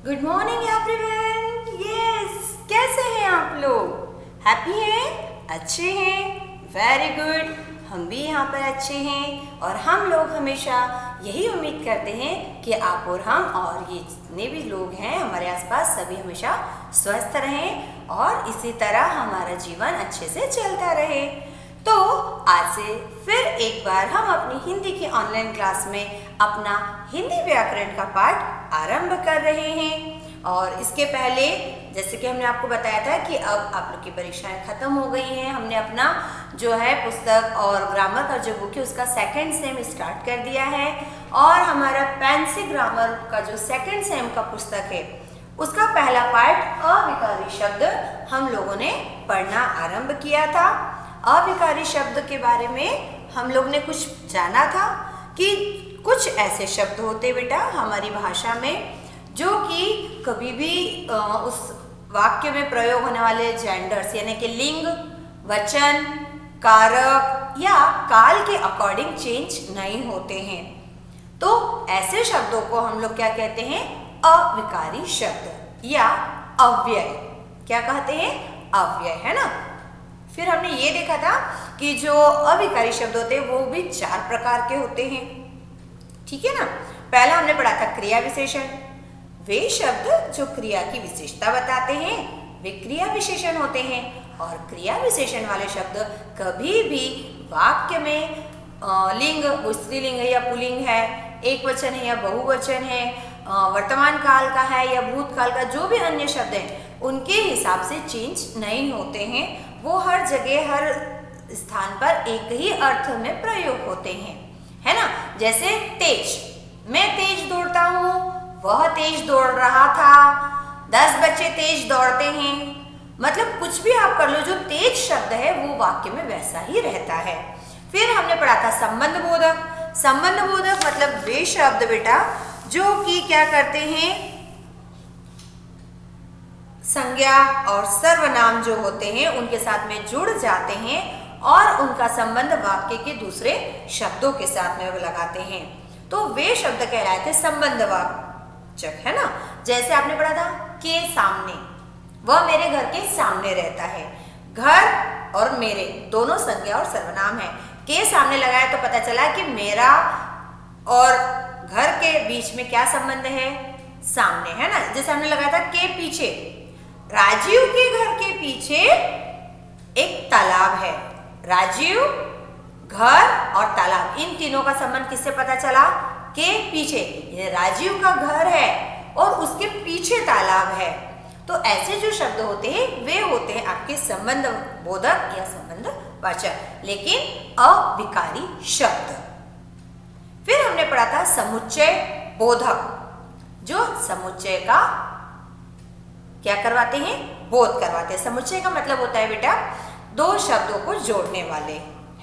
Good morning everyone. Yes, कैसे हैं आप लोग? हैप्पी हैं? अच्छे हैं? Very good. हम भी यहाँ पर अच्छे हैं और हम लोग हमेशा यही उम्मीद करते हैं कि आप और हम और ये जितने भी लोग हैं हमारे आसपास सभी हमेशा स्वस्थ रहें और इसी तरह हमारा जीवन अच्छे से चलता रहे। तो आज से फिर एक बार हम अपनी हिंदी की ऑनलाइन क्लास में अपना हिंदी व्याकरण का पाठ आरंभ कर रहे हैं। और इसके पहले जैसे कि हमने आपको बताया था कि अब आप लोग की परीक्षाएं खत्म हो गई हैं। हमने अपना जो है पुस्तक और ग्रामर का जो बुक है उसका सेकंड सेम स्टार्ट कर दिया है और हमारा फैंसी ग्रामर का जो सेकंड सेम का पुस्तक है उसका पहला पार्ट अविकारी शब्द हम लोगों ने पढ़ना आरंभ किया था। अविकारी शब्द के बारे में हम लोग ने कुछ जाना था कि कुछ ऐसे शब्द होते बेटा हमारी भाषा में जो कि कभी भी उस वाक्य में प्रयोग होने वाले जेंडर्स यानी कि लिंग, वचन, कारक या काल के अकॉर्डिंग चेंज नहीं होते हैं। तो ऐसे शब्दों को हम लोग क्या कहते हैं? अविकारी शब्द या अव्यय। क्या कहते हैं? अव्यय, है ना। फिर हमने ये देखा था कि जो अविकारी शब्द होते हैं वो भी 4 प्रकार के होते हैं, ठीक है ना। पहला हमने पढ़ा था क्रिया विशेषण। वे शब्द जो क्रिया की विशेषता बताते हैं वे क्रिया विशेषण होते हैं और क्रिया विशेषण वाले शब्द कभी भी वाक्य में लिंग, वो स्त्रीलिंग है या पुल्लिंग है, एक वचन है या बहुवचन है, वर्तमान काल का है या भूतकाल का, जो भी अन्य शब्द हैं उनके हिसाब से चेंज नहीं होते हैं। वो हर जगह हर स्थान पर एक ही अर्थ में प्रयोग होते हैं, है ना। जैसे तेज, मैं तेज दौड़ता हूँ, वह तेज दौड़ रहा था, 10 बच्चे तेज दौड़ते हैं। मतलब कुछ भी आप कर लो, जो तेज शब्द है वो वाक्य में वैसा ही रहता है। फिर हमने पढ़ा था संबंध बोधक। संबंध बोधक मतलब वे शब्द बेटा जो कि क्या करते हैं, संज्ञा और सर्वनाम जो होते हैं उनके साथ में जुड़ जाते हैं और उनका संबंध वाक्य के दूसरे शब्दों के साथ में लगाते हैं। तो वे शब्द कहलाते संबंधवाचक, है ना। जैसे आपने पढ़ा था के सामने, वह मेरे घर के सामने रहता है। घर और मेरे दोनों संज्ञा और सर्वनाम है। के सामने लगाया तो पता चला कि मेरा और घर के बीच में क्या संबंध है? सामने, है ना। जैसे हमने लगाया था के पीछे, राजीव के घर के पीछे एक तालाब है। राजीव, घर और तालाब, इन तीनों का संबंध किससे पता चला? के पीछे। ये राजीव का घर है और उसके पीछे तालाब है। तो ऐसे जो शब्द होते हैं वे होते हैं आपके संबंध बोधक या संबंध वाचक, लेकिन अविकारी शब्द। फिर हमने पढ़ा था समुच्चय बोधक, जो समुच्चय का क्या करवाते हैं? बोध करवाते हैं। समुच्चय का मतलब होता है बेटा 2 शब्दों को जोड़ने वाले,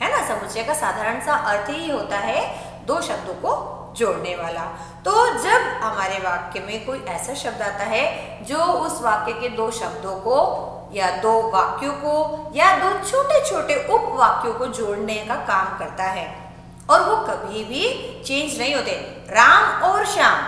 है ना। समुच्चय का साधारण सा अर्थ ही होता है 2 शब्दों को जोड़ने वाला। तो जब हमारे वाक्य में कोई ऐसा शब्द आता है जो उस वाक्य के 2 शब्दों को या 2 वाक्यों को या 2 छोटे छोटे उपवाक्यों को जोड़ने का काम करता है और वो कभी भी चेंज नहीं होते। राम और श्याम,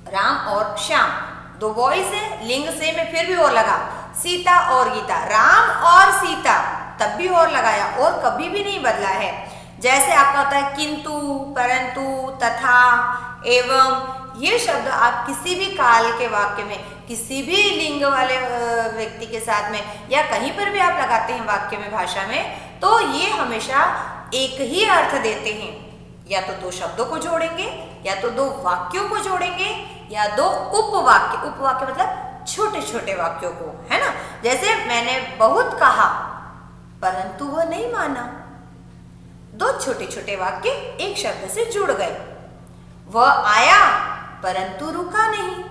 राम और श्याम 2 बॉयज है, लिंग सेम है फिर भी और लगा। सीता और गीता, राम और सीता, तब भी और लगाया और कभी भी नहीं बदला है। जैसे आपका होता है किंतु, परंतु, तथा, एवं, ये शब्द आप किसी भी काल के वाक्य में किसी भी लिंग वाले व्यक्ति के साथ में या कहीं पर भी आप लगाते हैं वाक्य में, भाषा में, तो ये हमेशा एक ही अर्थ देते हैं। या तो 2 शब्दों को जोड़ेंगे या तो 2 वाक्यों को जोड़ेंगे या 2 उपवाक्य, उपवाक्य मतलब छोटे छोटे वाक्यों को, है ना। जैसे मैंने बहुत कहा परंतु वह नहीं माना, 2 छोटे छोटे वाक्य एक शब्द से जुड़ गए। वह आया परंतु रुका नहीं,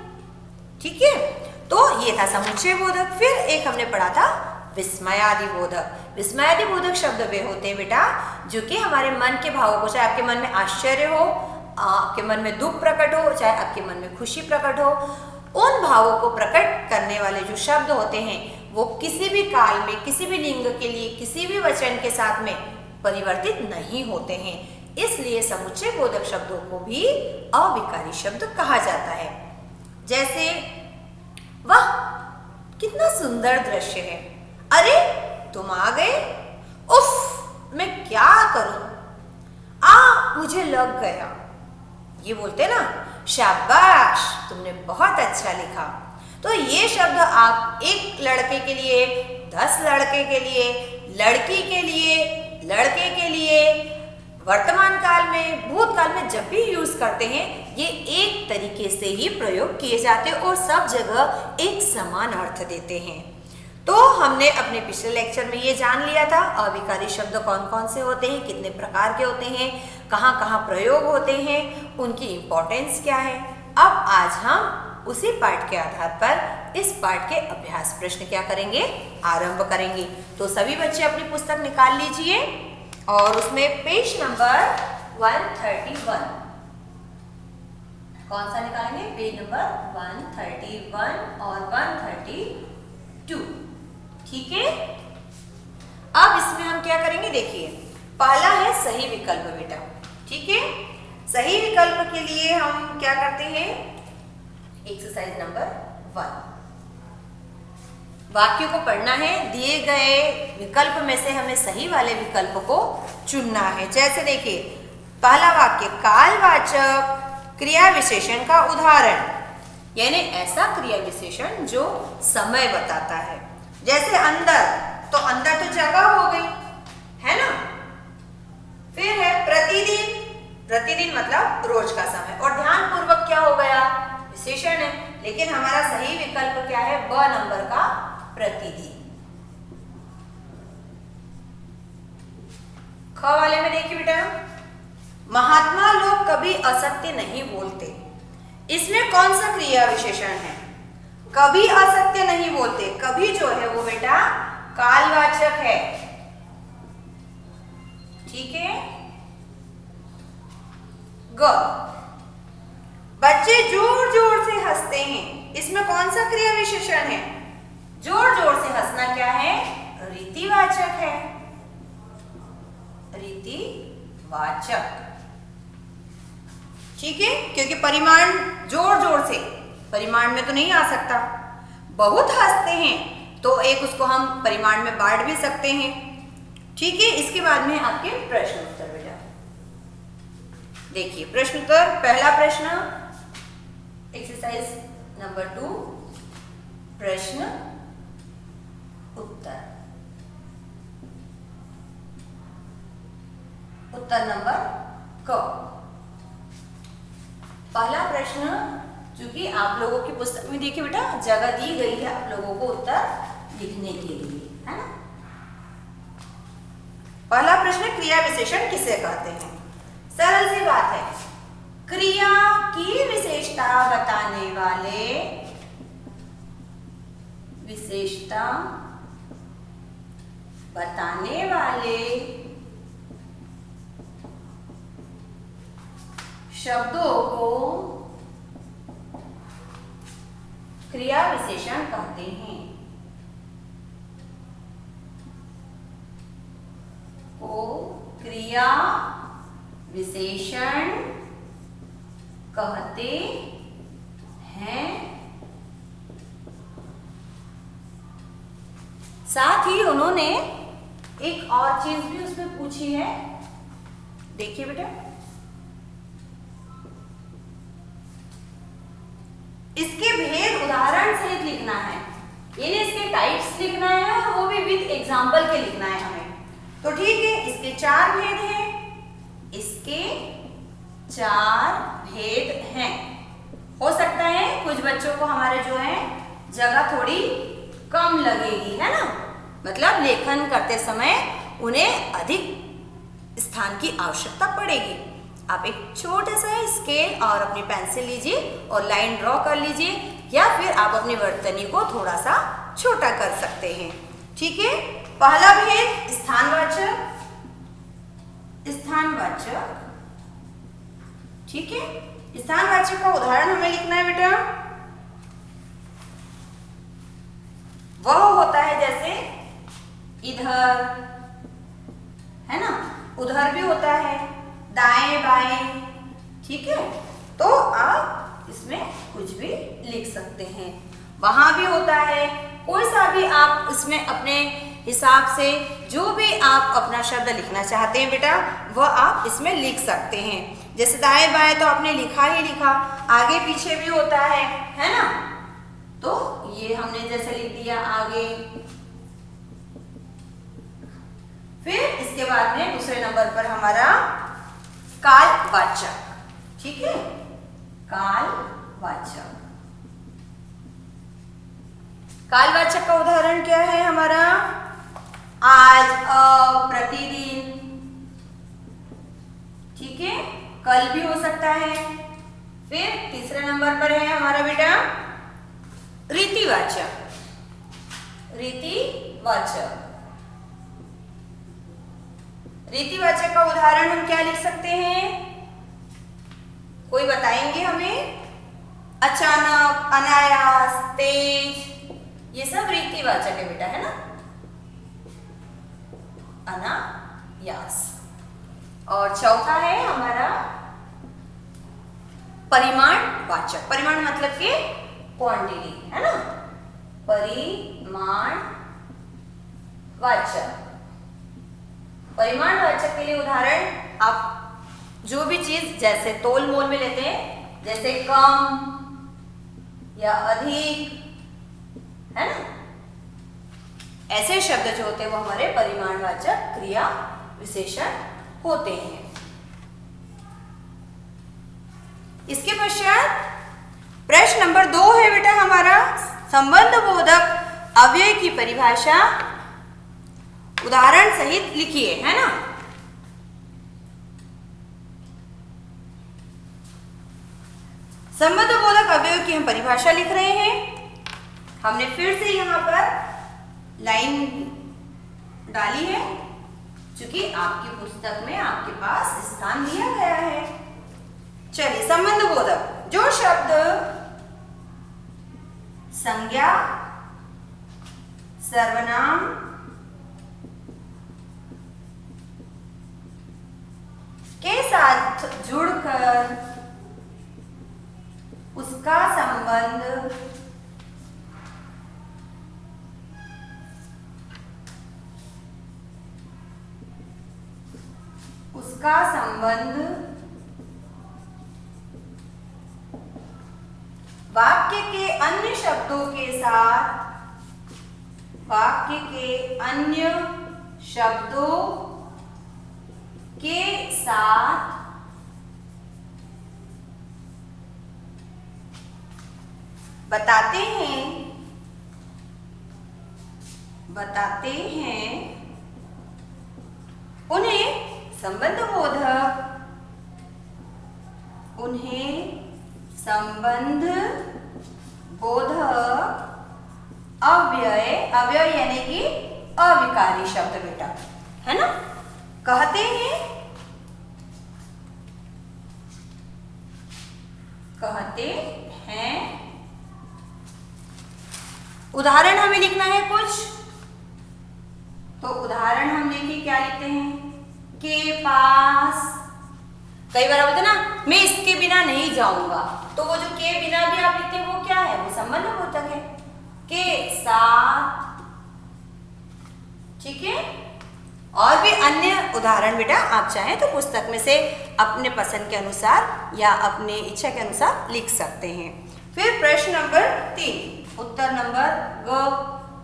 ठीक है। तो ये था समुच्चय बोधक। फिर एक हमने पढ़ा था विस्मयादि बोधक। विस्मयादि बोधक शब्द वे होते हैं बेटा जो कि हमारे मन के भावों को, चाहे आपके मन में आश्चर्य हो, आपके मन में दुख प्रकट हो, चाहे आपके मन में खुशी प्रकट हो, उन भावों को प्रकट करने वाले जो शब्द होते हैं वो किसी भी काल में किसी भी लिंग के लिए किसी भी वचन के साथ में परिवर्तित नहीं होते हैं। इसलिए समुच्चय बोधक शब्दों को भी अविकारी शब्द कहा जाता है। जैसे कितना सुंदर दृश्य है। अरे तुम आ गए, उफ मैं क्या करूं, मुझे लग गया। ये बोलते ना, शाबाश तुमने बहुत अच्छा लिखा। तो ये शब्द आप एक लड़के के लिए, 10 लड़के के लिए, लड़की के लिए, लड़के के लिए, वर्तमान काल में, भूतकाल में जब भी यूज करते हैं, ये एक तरीके से ही प्रयोग किए जाते हैं और सब जगह एक समान अर्थ देते हैं। तो हमने अपने पिछले लेक्चर में ये जान लिया था अविकारी शब्द कौन कौन से होते हैं, कितने प्रकार के होते हैं, कहाँ कहाँ प्रयोग होते हैं, उनकी इंपॉर्टेंस क्या है। अब आज हम उसी पाठ के आधार पर इस पाठ के अभ्यास प्रश्न क्या करेंगे, आरंभ करेंगे। तो सभी बच्चे अपनी पुस्तक निकाल लीजिए और उसमें पेज नंबर 131, कौन सा निकालेंगे, पेज नंबर 131 और 132, ठीक है। अब इसमें हम क्या करेंगे, देखिए पहला है सही विकल्प बेटा, ठीक है। सही विकल्प के लिए हम क्या करते हैं, एक्सरसाइज नंबर 1, वाक्य को पढ़ना है, दिए गए विकल्प में से हमें सही वाले विकल्प को चुनना है। जैसे देखिए पहला वाक्य, कालवाचक क्रिया विशेषण का उदाहरण, यानी ऐसा क्रिया विशेषण जो समय बताता है। जैसे अंदर, तो अंदर तो जगह हो गई है ना। फिर है प्रतिदिन, प्रतिदिन मतलब रोज का समय, और ध्यान पूर्वक क्या हो गया, विशेषण है। लेकिन हमारा सही विकल्प क्या है, ब नंबर का प्रतिदिन। ख वाले में देखिए बेटा, महात्मा लोग कभी असत्य नहीं बोलते, इसमें कौन सा क्रिया विशेषण है, कभी असत्य नहीं बोलते। कभी जो है वो बेटा कालवाचक है, ठीक है। ग, बच्चे जोर जोर से हंसते हैं, इसमें कौन सा क्रिया विशेषण है, जोर जोर से हंसना क्या है, रीतिवाचक है, रीतिवाचक, ठीक है। क्योंकि परिमाण जोर जोर से, परिमाण में तो नहीं आ सकता। बहुत हंसते हैं तो एक उसको हम परिमाण में बांट भी सकते हैं, ठीक है। इसके बाद में आपके प्रश्न उत्तर बेटा, देखिए प्रश्न उत्तर। पहला प्रश्न एक्सरसाइज नंबर 2, प्रश्न उत्तर, उत्तर नंबर क। पहला प्रश्न चूंकि आप लोगों की पुस्तक में देखिए बेटा जगह दी गई है आप लोगों को उत्तर लिखने के लिए, है ना। पहला प्रश्न, क्रिया विशेषण किसे कहते हैं। सरल सी बात है, क्रिया की विशेषता बताने वाले, विशेषता बताने वाले शब्दों को क्रिया विशेषण कहते हैं, को क्रिया विशेषण कहते हैं। साथ ही उन्होंने एक और चीज भी उसमें पूछी है, देखिए बेटा, इसके भेद उदाहरण सहित लिखना है, यानी इसके टाइप्स लिखना है और वो भी विद एग्जाम्पल के लिखना है हमें। तो ठीक है, इसके 4 भेद हैं, इसके 4 भेद हैं। हो सकता है कुछ बच्चों को हमारे जो है जगह थोड़ी कम लगेगी, है ना, मतलब लेखन करते समय उन्हें अधिक स्थान की आवश्यकता पड़ेगी। आप एक छोटा सा स्केल और अपनी पेंसिल लीजिए और लाइन ड्रॉ कर लीजिए, या फिर आप अपनी वर्तनी को थोड़ा सा छोटा कर सकते हैं, ठीक है। पहला भेद स्थानवाचक, स्थानवाचक, ठीक है। स्थानवाचक का उदाहरण हमें लिखना है बेटा, वह होता है जैसे इधर, है ना, उधर भी होता है, दाएं बाएं, ठीक है। तो आप इसमें कुछ भी लिख सकते हैं। वहां भी होता है, कोई सा भी आप इसमें अपने हिसाब से जो भी आप अपना शब्द लिखना चाहते हैं बेटा वह आप इसमें लिख सकते हैं। जैसे दाएं बाएं तो आपने लिखा ही लिखा, आगे पीछे भी होता है ना। तो ये हमने जैसे लिख दिया आगे। फिर इसके बाद में दूसरे नंबर पर हमारा कालवाचक, ठीक है, कालवाचक। कालवाचक का उदाहरण क्या है हमारा? आज, प्रतिदिन, ठीक है, कल भी हो सकता है। फिर तीसरे नंबर पर है हमारा बेटा रीतिवाचक। रीतिवाचक, रीतिवाचक का उदाहरण हम क्या लिख सकते हैं? कोई बताएंगे हमें? अचानक, अनायास, तेज, ये सब रीतिवाचक है बेटा, है ना। अनायास। और चौथा है हमारा परिमाणवाचक। परिमाण मतलब कि क्वांटिटी, है ना, परिमाणवाचक। परिमाणवाचक के लिए उदाहरण आप जो भी चीज जैसे तोल मोल में लेते हैं, जैसे कम या अधिक, है ना, ऐसे शब्द जो होते हैं वो हमारे परिमाणवाचक क्रिया विशेषण होते हैं। इसके पश्चात प्रश्न नंबर 2 है बेटा हमारा संबंध बोधक अव्यय की परिभाषा उदाहरण सहित लिखिए, है ना। संबंध बोधक अव्यय की हम परिभाषा लिख रहे हैं। हमने फिर से यहां पर लाइन डाली है क्योंकि आपकी पुस्तक में आपके पास स्थान दिया गया है। चलिए, संबंध बोधक जो शब्द संज्ञा, सर्वनाम, के साथ जुड़कर उसका संबंध वाक्य के अन्य शब्दों के साथ, वाक्य के अन्य शब्दों के साथ बताते हैं उन्हें संबंध बोधक, उन्हें संबंध बोधक अव्यय, अव्यय यानी कि अविकारी शब्द बेटा, है ना, कहते हैं। उदाहरण हमें लिखना है कुछ, तो उदाहरण हम लिखिए, क्या लिखते हैं? के पास, कई बार बोलते ना मैं इसके बिना नहीं जाऊंगा, तो वो जो के बिना भी आप लिखते हैं वो क्या है? वो संबंध बोधक है। के साथ, ठीक है। और भी अन्य उदाहरण बेटा आप चाहें तो पुस्तक में से अपने पसंद के अनुसार या अपने इच्छा के अनुसार लिख सकते हैं। फिर प्रश्न नंबर 3, उत्तर नंबर ग,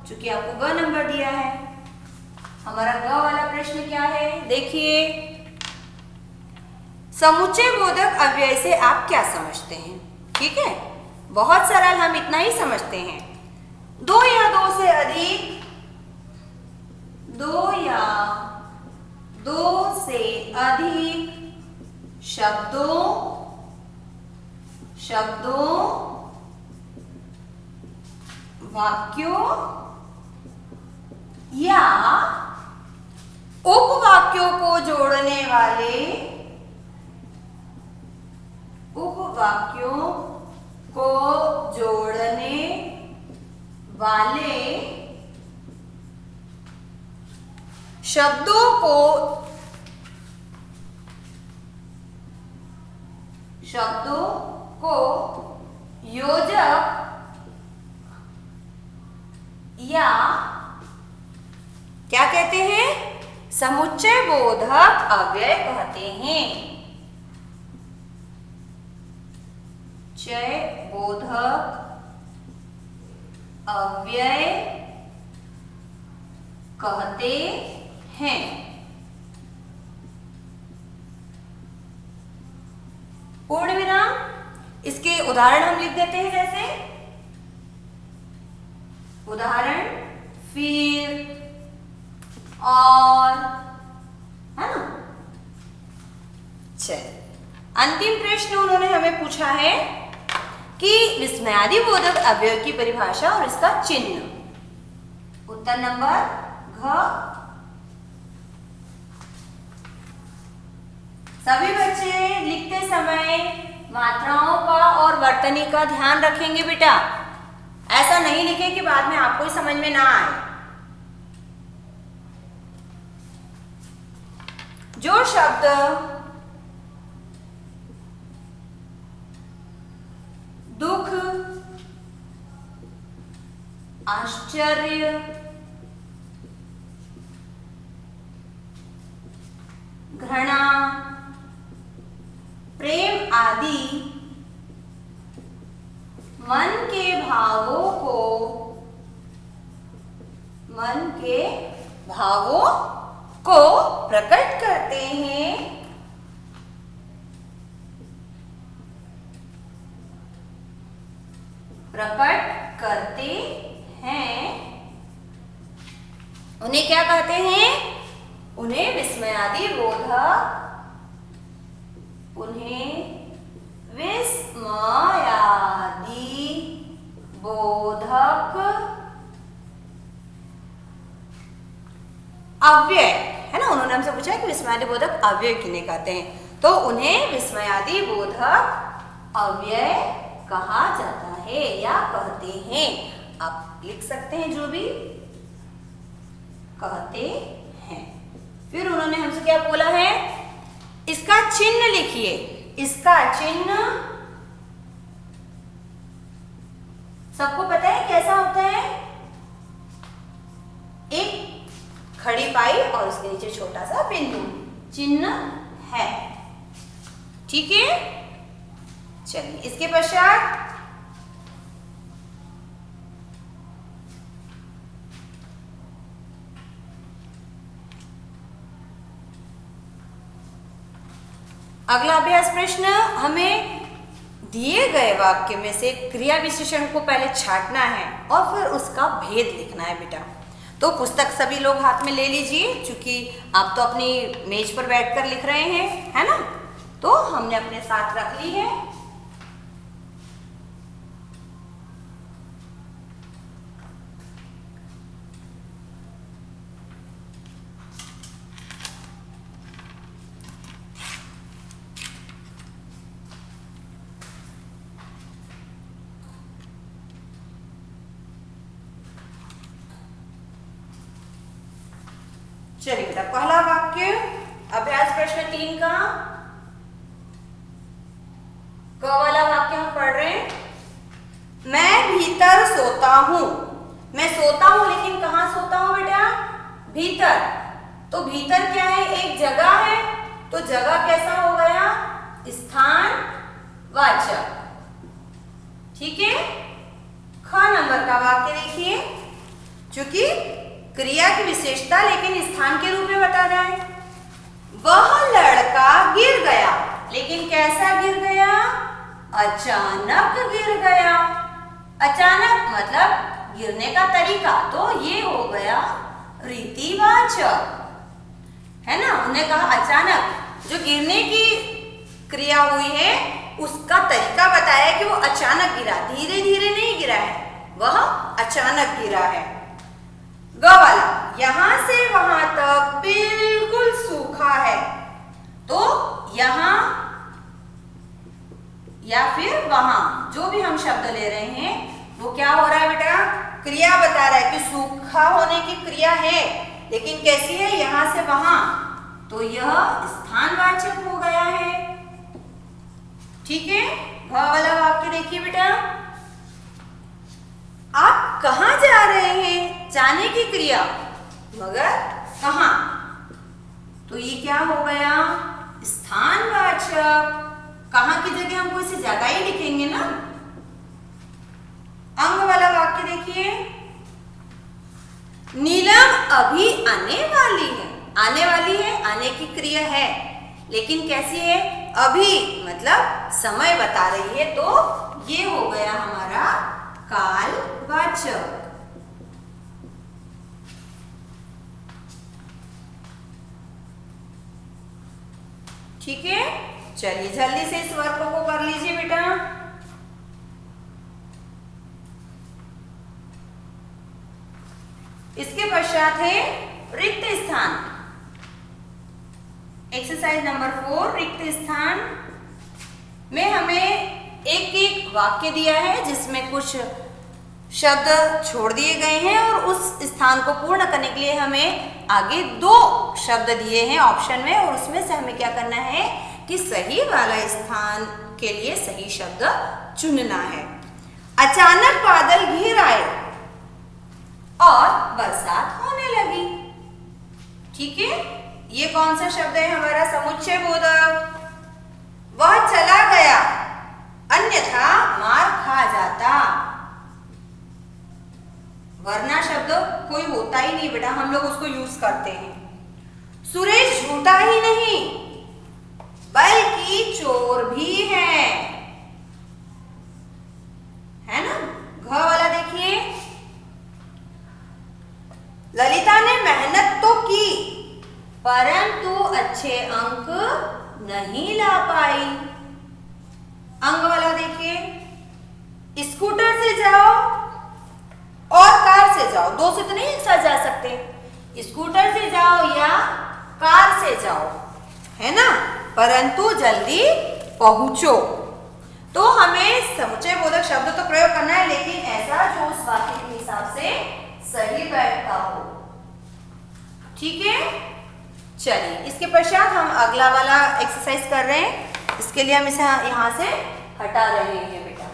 चूंकि आपको ग नंबर दिया है। हमारा ग वाला प्रश्न क्या है? देखिए, समुच्चय बोधक अव्यय से आप क्या समझते हैं? ठीक है, बहुत सरल, हम इतना ही समझते हैं। दो या दो से अधिक, दो या दो से अधिक शब्दों वाक्यों या उपवाक्यों को जोड़ने वाले, उपवाक्यों को जोड़ने वाले शब्दों को योजक या क्या कहते हैं, समुच्चय बोधक अव्यय कहते हैं। चय बोधक अव्यय कहते हैं। पूर्ण विराम, इसके उदाहरण हम लिख देते हैं, जैसे उदाहरण फिर, और, है ना। चल, अंतिम प्रश्न उन्होंने हमें पूछा है कि विस्मयादि बोधक अव्यय की परिभाषा और इसका चिन्ह। उत्तर नंबर घ। सभी बच्चे लिखते समय मात्राओं का और वर्तनी का ध्यान रखेंगे बेटा। ऐसा नहीं लिखें कि बाद में आपको ही समझ में ना आए। जो शब्द दुख, आश्चर्य, घृणा, प्रेम आदि मन के भावों को प्रकट करते हैं, उन्हें क्या कहते हैं, उन्हें विस्मयादि बोधक, अव्यय, है ना। उन्होंने हमसे पूछा है कि विस्मयादि बोधक अव्यय किन्हें कहते हैं, तो उन्हें विस्मयादि बोधक अव्यय कहा जाता है या कहते हैं। आप लिख सकते हैं जो भी कहते हैं। फिर उन्होंने हमसे क्या बोला है, इसका चिन्ह लिखिए। इसका चिन्ह सबको पता है कैसा होता है, एक खड़ी पाई और उसके नीचे छोटा सा बिंदु चिन्ह है, ठीक है। चलिए, इसके पश्चात अगला अभ्यास प्रश्न, हमें दिए गए वाक्य में से क्रिया विशेषण को पहले छांटना है और फिर उसका भेद लिखना है बेटा। तो पुस्तक सभी लोग हाथ में ले लीजिए, क्योंकि आप तो अपनी मेज पर बैठकर लिख रहे हैं, है ना। तो हमने अपने साथ रख ली है। चलिए बेटा, पहला वाक्य अभ्यास प्रश्न 3 का क वाला वाक्य हम पढ़ रहे हैं। मैं भीतर सोता हूं। मैं सोता हूं, लेकिन कहां सोता हूं बेटा, भीतर। तो भीतर क्या है, एक जगह है, तो जगह कैसा हो गया, स्थान वाचक, ठीक है। ख नंबर का वाक्य देखिए, चूंकि क्रिया की विशेषता लेकिन स्थान के रूप में बता रहा है। वह लड़का गिर गया, लेकिन कैसा गिर गया, अचानक गिर गया। अचानक मतलब गिरने का तरीका, तो ये हो गया रीतिवाचक, है ना। उन्हें कहा अचानक, जो गिरने की क्रिया हुई है उसका तरीका बताया कि वो अचानक गिरा, धीरे धीरे नहीं गिरा है, वह अचानक गिरा है। ग वाला, यहां से वहां तक बिल्कुल सूखा है। तो यहां या फिर वहां, जो भी हम शब्द ले रहे हैं वो क्या हो रहा है बेटा, क्रिया बता रहा है कि सूखा होने की क्रिया है, लेकिन कैसी है, यहां से वहां, तो यह स्थानवाचक हो गया है, ठीक है। भ वाला वाक्य देखिए बेटा, आप कहां जा रहे हैं, जाने की क्रिया, मगर कहाँ? तो ये क्या हो गया? स्थानवाचक। कहाँ की जगह हमको इसे ज्यादा ही लिखेंगे ना। अंग वाला वाक्य देखिए, नीलम अभी आने वाली है। आने वाली है, आने की क्रिया है, लेकिन कैसी है? अभी, मतलब समय बता रही है, तो ये हो गया हमारा कालवाचक। ठीक है, चलिए जल्दी से इस वर्क को कर लीजिए बेटा। इसके पश्चात है रिक्त स्थान। एक्सरसाइज नंबर 4, रिक्त स्थान में हमें एक एक वाक्य दिया है जिसमें कुछ शब्द छोड़ दिए गए हैं और उस स्थान को पूर्ण करने के लिए हमें आगे 2 शब्द दिए हैं ऑप्शन में, और उसमें से हमें क्या करना है कि सही वाला स्थान के लिए सही शब्द चुनना है। अचानक बादल घिर आए और बरसात होने लगी। ठीक है, ये कौन सा शब्द है? हमारा समुच्चय बोधक। वह चला गया, अन्यथा मार खा जाता। वरना शब्द कोई होता ही नहीं बेटा, हम लोग उसको यूज करते हैं। सुरेश झूठा ही नहीं बल्कि चोर भी है ना। घ वाला देखिए, ललिता ने मेहनत तो की परंतु अच्छे अंक नहीं ला पाई। अंग वाला देखिए, स्कूटर से जाओ और कार से जाओ, 2 से तो नहीं एक साथ जा सकते। स्कूटर से जाओ या कार से जाओ, है ना, परंतु जल्दी पहुंचो। तो हमें समुच्चय बोधक शब्द तो प्रयोग करना है, लेकिन ऐसा जो उस वाक्य के हिसाब से सही बैठता हो। ठीक है, चलिए इसके पश्चात हम अगला वाला एक्सरसाइज कर रहे हैं। इसके लिए हम इसे यहां से हटा रहे हैं बेटा।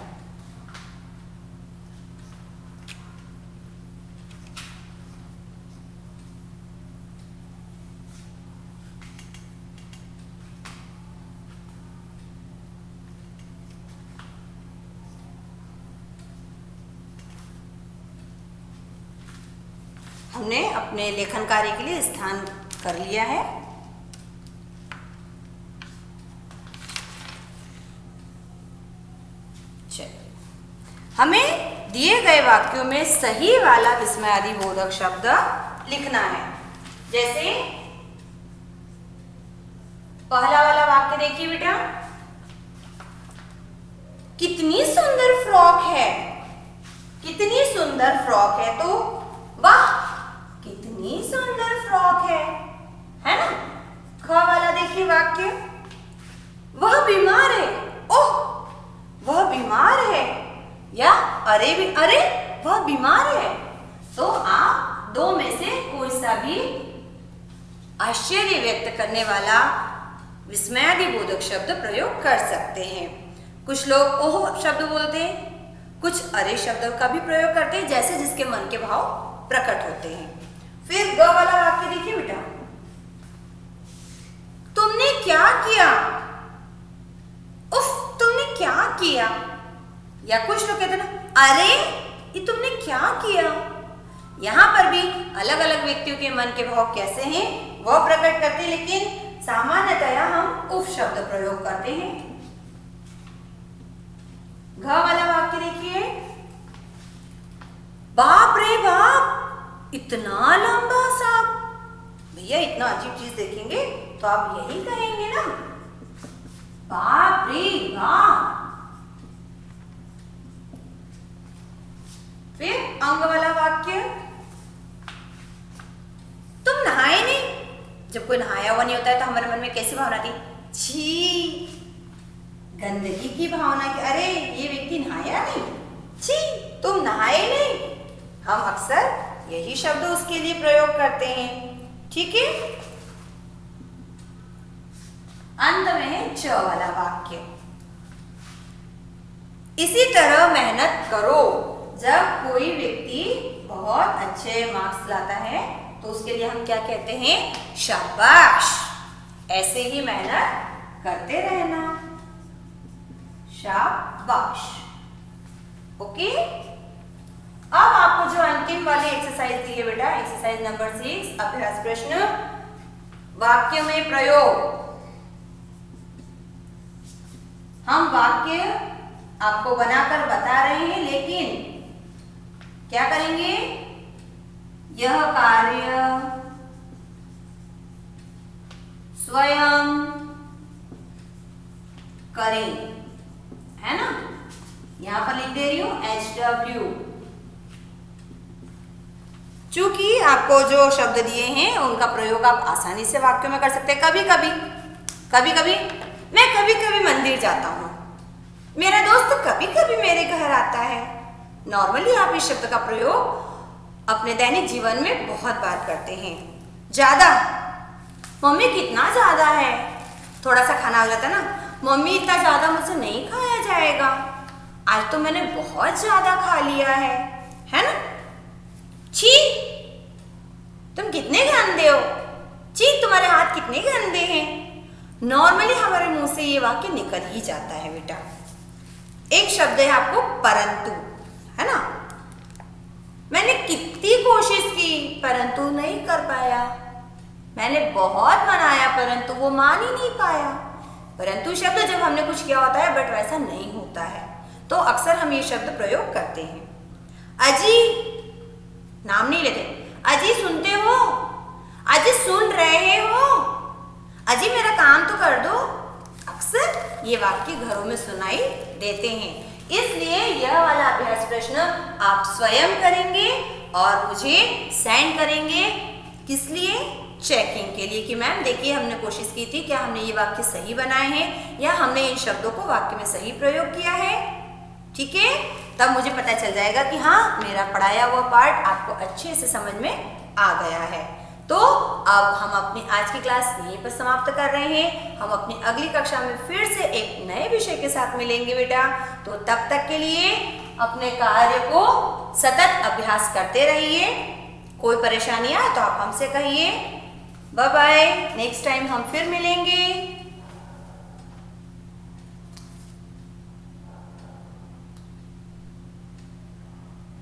हमने अपने लेखन कार्य के लिए स्थान कर लिया है। चलिए, हमें दिए गए वाक्यों में सही वाला विस्मयादि बोधक शब्द लिखना है। जैसे पहला वाला वाक्य देखिए बेटा, कितनी सुंदर फ्रॉक है। कितनी सुंदर फ्रॉक है, तो वाह कितनी सुंदर फ्रॉक है ना। ख वाला देखिए वाक्य, वह बीमार है, ओह वह बीमार है, या अरे वह बीमार है। तो आप 2 में से कोई सा भी आश्चर्य व्यक्त करने वाला विस्मयादि बोधक शब्द प्रयोग कर सकते हैं। कुछ लोग ओह शब्द बोलते हैं, कुछ अरे शब्द का भी प्रयोग करते हैं, जैसे जिसके मन के भाव प्रकट होते हैं। फिर ग वाला वाक्य देखिए बेटा, तुमने क्या किया, उफ तुमने क्या किया। या कुछ लोग कहते हैं ना, अरे ये तुमने क्या किया। यहां पर भी अलग अलग व्यक्तियों के मन के भाव कैसे हैं वह प्रकट करते हैं, लेकिन सामान्यतया हम उफ शब्द प्रयोग करते हैं। घ वाला वाक्य देखिए, बाप रे बाप इतना लंबा सांप। भैया इतना अजीब चीज देखेंगे तो आप यही कहेंगे ना, बाप रे बाप। फिर अंग वाला वाक्य, तुम नहाए नहीं। जब कोई नहाया हुआ नहीं होता है तो हमारे मन में कैसी भावना थी, छी, गंदगी की भावना की, अरे ये व्यक्ति नहाया नहीं, छी तुम नहाए नहीं। हम अक्सर यही शब्द उसके लिए प्रयोग करते हैं। ठीक है, अंत में है च वाला वाक्य, इसी तरह मेहनत करो, जब कोई व्यक्ति बहुत अच्छे मार्क्स लाता है तो उसके लिए हम क्या कहते हैं? शाबाश। ऐसे ही मेहनत करते रहना। शाबाश। ओके। अब आपको जो अंतिम वाली एक्सरसाइज दी है बेटा, एक्सरसाइज नंबर 6, अभ्यास प्रश्न, वाक्य में प्रयोग। हम वाक्य आपको बनाकर बता रहे हैं, लेकिन क्या करेंगे? यह कार्य स्वयं करें, है ना? यहां पर लिख दे रही हूं HW। चूंकि आपको जो शब्द दिए हैं उनका प्रयोग आप आसानी से वाक्यों में कर सकते हैं। कभी कभी मैं कभी कभी मंदिर जाता हूँ, मेरा दोस्त कभी कभी मेरे घर आता है। नॉर्मली आप इस शब्द का प्रयोग अपने दैनिक जीवन में बहुत बार करते हैं। ज्यादा, मम्मी कितना ज्यादा है? थोड़ा सा खाना हो जाता है ना, मम्मी इतना ज्यादा मुझसे नहीं खाया जाएगा, आज तो मैंने बहुत ज्यादा खा लिया है ना? छी, तुम कितने गंदे हो, छी तुम्हारे हाथ कितने गंदे हैं। नॉर्मली हमारे मुंह से ये वाक्य निकल ही जाता है बेटा। एक शब्द है आपको परंतु, है ना? मैंने कितनी कोशिश की परंतु नहीं कर पाया, मैंने बहुत मनाया परंतु वो मान ही नहीं पाया। परंतु शब्द जब हमने कुछ किया होता है बट वैसा नहीं होता है, तो अक्सर हम ये शब्द प्रयोग करते हैं। अजी, नाम नहीं लेते, अजी सुनते हो, अजी सुन रहे हो, अजी मेरा काम तो कर दो। अक्सर ये वाक्य घरों में सुनाई देते हैं। इसलिए यह वाला अभ्यास प्रश्न आप स्वयं करेंगे और मुझे सेंड करेंगे। किस लिए? चेकिंग के लिए कि मैम देखिए हमने कोशिश की थी, क्या हमने ये वाक्य सही बनाए हैं या हमने इन शब्दों को वाक्य में सही प्रयोग किया है। ठीक है, तब मुझे पता चल जाएगा कि हाँ मेरा पढ़ाया हुआ पार्ट आपको अच्छे से समझ में आ गया है। तो अब हम अपनी आज की क्लास यहीं पर समाप्त कर रहे हैं। हम अपनी अगली कक्षा में फिर से एक नए विषय के साथ मिलेंगे बेटा। तो तब तक के लिए अपने कार्य को सतत अभ्यास करते रहिए। कोई परेशानी आए तो आप हमसे कहिए। बाय बाय, नेक्स्ट टाइम हम फिर मिलेंगे।